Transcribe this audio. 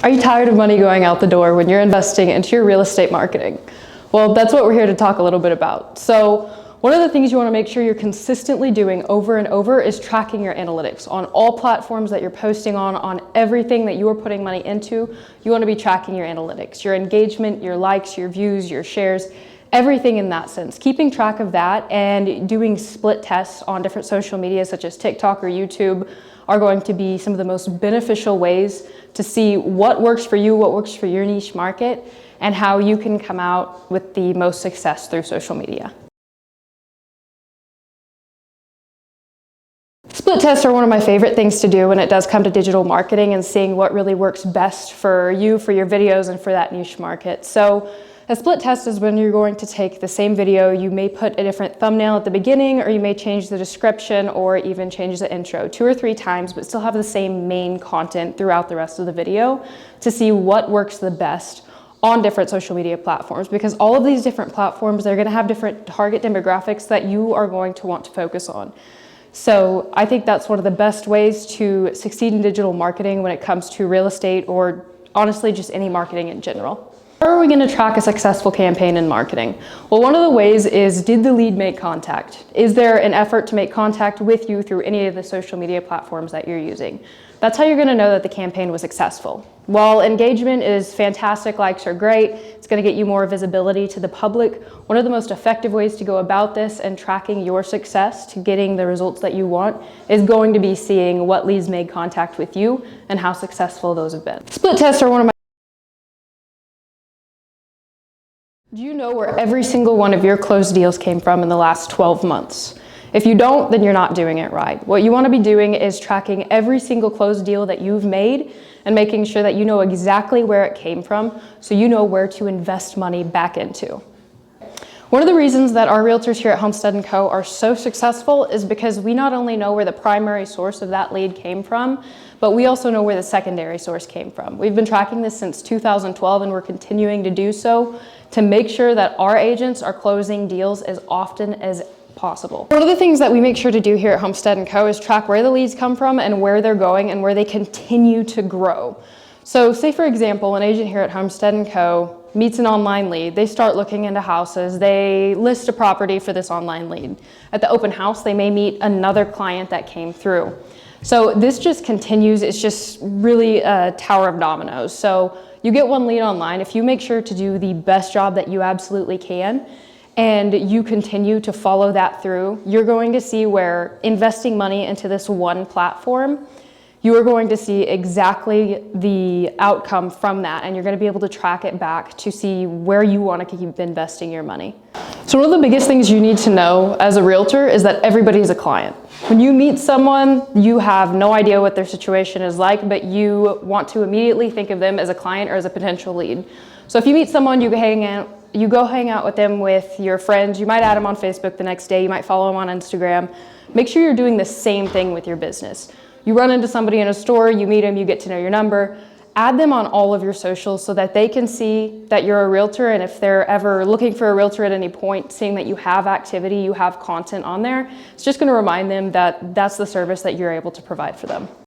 Are you tired of money going out the door when you're investing into your real estate marketing? Well, that's what we're here to talk a little bit about. So one of the things you want to make sure you're consistently doing over and over is tracking your analytics on all platforms that you're posting on everything that you are putting money into. You want to be tracking your analytics, your engagement, your likes, your views, your shares, everything in that sense. Keeping track of that and doing split tests on different social media such as TikTok or YouTube are going to be some of the most beneficial ways to see what works for you, what works for your niche market, and how you can come out with the most success through social media. Split tests are one of my favorite things to do when it does come to digital marketing and seeing what really works best for you, for your videos, and for that niche market. So a split test is when you're going to take the same video, you may put a different thumbnail at the beginning, or you may change the description or even change the intro 2 or 3 times, but still have the same main content throughout the rest of the video to see what works the best on different social media platforms, because all of these different platforms, they're going to have different target demographics that you are going to want to focus on. So I think that's one of the best ways to succeed in digital marketing when it comes to real estate or honestly just any marketing in general. How are we going to track a successful campaign in marketing? Well, one of the ways is, did the lead make contact? Is there an effort to make contact with you through any of the social media platforms that you're using? That's how you're going to know that the campaign was successful. While engagement is fantastic, likes are great, it's going to get you more visibility to the public. One of the most effective ways to go about this and tracking your success to getting the results that you want is going to be seeing what leads made contact with you and how successful those have been. Split tests are one of my. Do you know where every single one of your closed deals came from in the last 12 months? If you don't, then you're not doing it right. What you want to be doing is tracking every single closed deal that you've made and making sure that you know exactly where it came from so you know where to invest money back into. One of the reasons that our realtors here at Homestead Co are so successful is because we not only know where the primary source of that lead came from, but we also know where the secondary source came from. We've been tracking this since 2012 and we're continuing to do so to make sure that our agents are closing deals as often as possible. One of the things that we make sure to do here at Homestead Co is track where the leads come from and where they're going and where they continue to grow. So say for example, an agent here at Homestead Co meets an online lead, they start looking into houses, they list a property for this online lead. At the open house, they may meet another client that came through. So this just continues, it's just really a tower of dominoes. So you get one lead online, if you make sure to do the best job that you absolutely can, and you continue to follow that through, you're going to see where investing money into this one platform, you are going to see exactly the outcome from that, and you're going to be able to track it back to see where you want to keep investing your money. So one of the biggest things you need to know as a realtor is that everybody is a client. When you meet someone, you have no idea what their situation is like, but you want to immediately think of them as a client or as a potential lead. So if you meet someone, you go hang out with them with your friends, you might add them on Facebook the next day, you might follow them on Instagram. Make sure you're doing the same thing with your business. You run into somebody in a store, you meet them, you get to know your number, add them on all of your socials so that they can see that you're a realtor, and if they're ever looking for a realtor at any point, seeing that you have activity, you have content on there, it's just going to remind them that that's the service that you're able to provide for them.